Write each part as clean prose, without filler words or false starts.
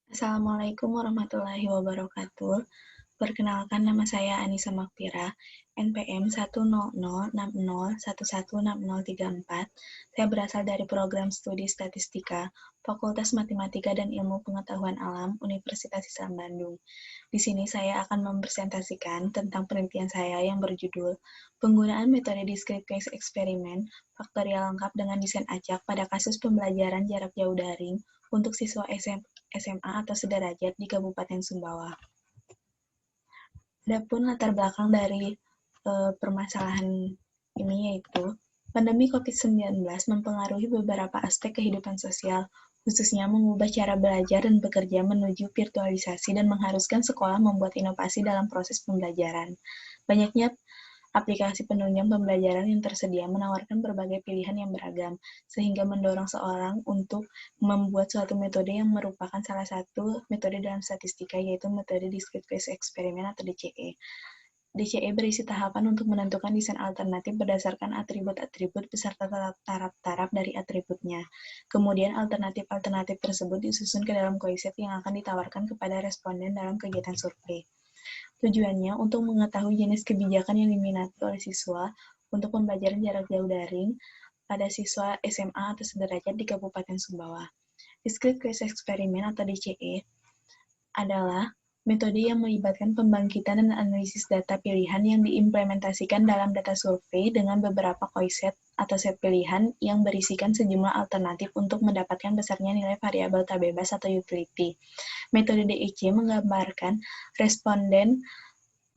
Assalamualaikum warahmatullahi wabarakatuh. Perkenalkan nama saya Anissa Makfira, NPM 10060116034. Saya berasal dari program studi Statistika, Fakultas Matematika dan Ilmu Pengetahuan Alam, Universitas Islam Bandung. Di sini saya akan mempresentasikan tentang penelitian saya yang berjudul Penggunaan Metode Discrete Case Experiment, Faktorial Lengkap dengan Desain Acak pada Kasus Pembelajaran Jarak Jauh Daring untuk siswa SMA atau sederajat di Kabupaten Sumbawa. Adapun latar belakang dari permasalahan ini yaitu pandemi COVID-19 mempengaruhi beberapa aspek kehidupan sosial, khususnya mengubah cara belajar dan bekerja menuju virtualisasi dan mengharuskan sekolah membuat inovasi dalam proses pembelajaran. Banyaknya aplikasi penunjang pembelajaran yang tersedia menawarkan berbagai pilihan yang beragam, sehingga mendorong seorang untuk membuat suatu metode yang merupakan salah satu metode dalam statistika, yaitu metode Discrete Case Experiment atau DCE. DCE berisi tahapan untuk menentukan desain alternatif berdasarkan atribut-atribut beserta taraf-taraf dari atributnya. Kemudian alternatif-alternatif tersebut disusun ke dalam koeset yang akan ditawarkan kepada responden dalam kegiatan survei. Tujuannya untuk mengetahui jenis kebijakan yang diminati oleh siswa untuk pembelajaran jarak jauh daring pada siswa SMA atau sederajat di Kabupaten Sumbawa. Discrete Case Experiment atau DCE adalah metode yang melibatkan pembangkitan dan analisis data pilihan yang diimplementasikan dalam data survei dengan beberapa koeset atau set pilihan yang berisikan sejumlah alternatif untuk mendapatkan besarnya nilai variabel tak bebas atau utility. Metode DEC menggambarkan responden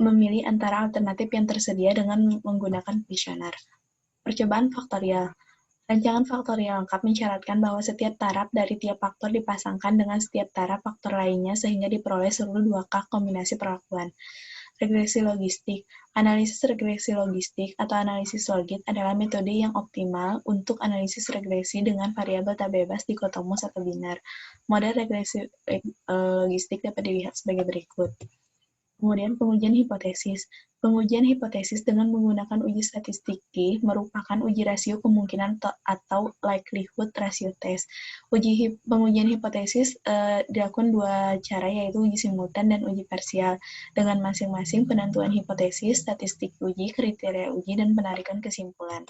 memilih antara alternatif yang tersedia dengan menggunakan kuesioner. Percobaan faktorial. Rancangan faktorial lengkap mensyaratkan bahwa setiap taraf dari tiap faktor dipasangkan dengan setiap taraf faktor lainnya sehingga diperoleh seluruh 2K kombinasi perlakuan. Regresi logistik. Analisis regresi logistik atau analisis logit adalah metode yang optimal untuk analisis regresi dengan variabel tak bebas dikotomus atau binar. Model regresi logistik dapat dilihat sebagai berikut. Kemudian pengujian hipotesis. Pengujian hipotesis dengan menggunakan uji statistiki merupakan uji rasio kemungkinan atau likelihood ratio test. Pengujian hipotesis dilakukan dua cara, yaitu uji simultan dan uji parsial, dengan masing-masing penentuan hipotesis, statistik uji, kriteria uji, dan penarikan kesimpulan.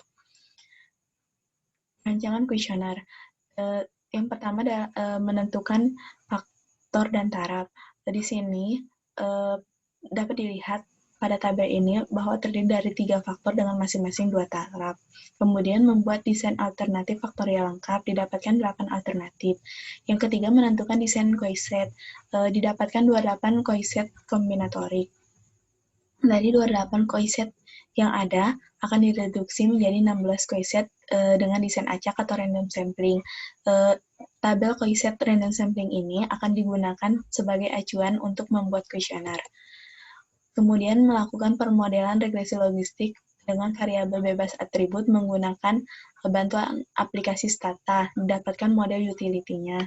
Rancangan kuesioner. Yang pertama adalah menentukan faktor dan taraf. Di sini dapat dilihat pada tabel ini bahwa terdiri dari 3 faktor dengan masing-masing 2 taraf. Kemudian membuat desain alternatif faktorial lengkap, didapatkan 8 alternatif. Yang ketiga menentukan desain koeset, didapatkan 28 koeset kombinatorik. Dari 28 koeset yang ada akan direduksi menjadi 16 koeset dengan desain acak atau random sampling. Tabel koeset random sampling ini akan digunakan sebagai acuan untuk membuat kuesioner. Kemudian melakukan permodelan regresi logistik dengan variabel bebas atribut menggunakan bantuan aplikasi Stata, mendapatkan model utility-nya.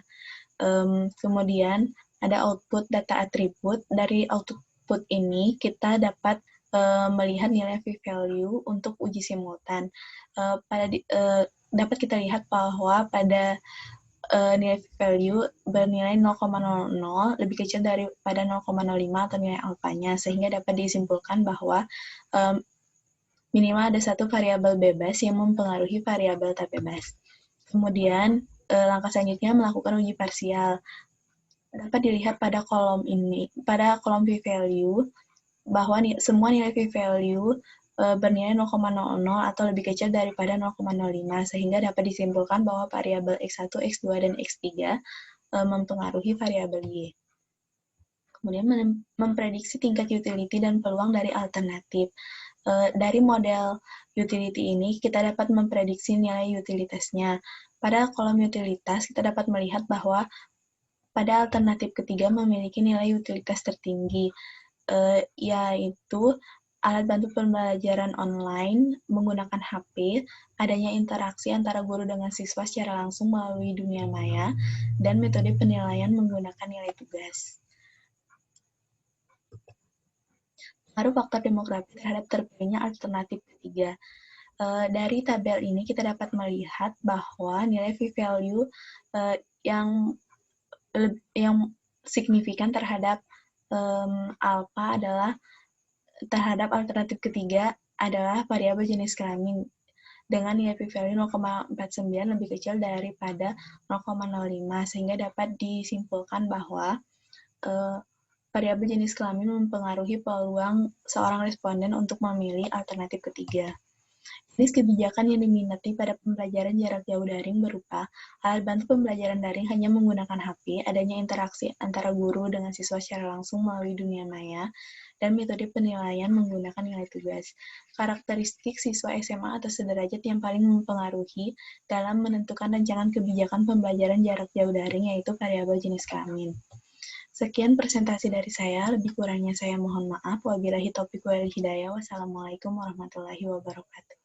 Kemudian ada output data atribut. Dari output ini kita dapat melihat nilai p-value untuk uji simultan. Dapat kita lihat bahwa pada nilai value bernilai 0,00 lebih kecil daripada 0,05 atau nilai alfanya, sehingga dapat disimpulkan bahwa minimal ada satu variabel bebas yang mempengaruhi variabel tak bebas. Kemudian langkah selanjutnya melakukan uji parsial. Dapat dilihat pada kolom p-value bahwa semua nilai p-value bernilai 0,00 atau lebih kecil daripada 0,05, sehingga dapat disimpulkan bahwa variabel X1, X2, dan X3 mempengaruhi variabel Y. Kemudian memprediksi tingkat utility dan peluang dari alternatif. Dari model utility ini, kita dapat memprediksi nilai utilitasnya. Pada kolom utilitas, kita dapat melihat bahwa pada alternatif ketiga memiliki nilai utilitas tertinggi, yaitu alat bantu pembelajaran online menggunakan HP, adanya interaksi antara guru dengan siswa secara langsung melalui dunia maya, dan metode penilaian menggunakan nilai tugas. Pengaruh faktor demografi terhadap terpilihnya alternatif ketiga. Dari tabel ini kita dapat melihat bahwa nilai p-value yang signifikan terhadap alfa adalah terhadap alternatif ketiga adalah variabel jenis kelamin dengan nilai p-value 0,49 lebih kecil daripada 0,05 sehingga dapat disimpulkan bahwa variabel jenis kelamin mempengaruhi peluang seorang responden untuk memilih alternatif ketiga. Jenis kebijakan yang diminati pada pembelajaran jarak jauh daring berupa alat bantu pembelajaran daring hanya menggunakan HP, adanya interaksi antara guru dengan siswa secara langsung melalui dunia maya, dan metode penilaian menggunakan nilai tugas. Karakteristik siswa SMA atau sederajat yang paling mempengaruhi dalam menentukan rancangan kebijakan pembelajaran jarak jauh daring yaitu variabel jenis kelamin. Sekian presentasi dari saya, lebih kurangnya saya mohon maaf. Wabillahi taufiq wal hidayah. Wassalamualaikum warahmatullahi wabarakatuh.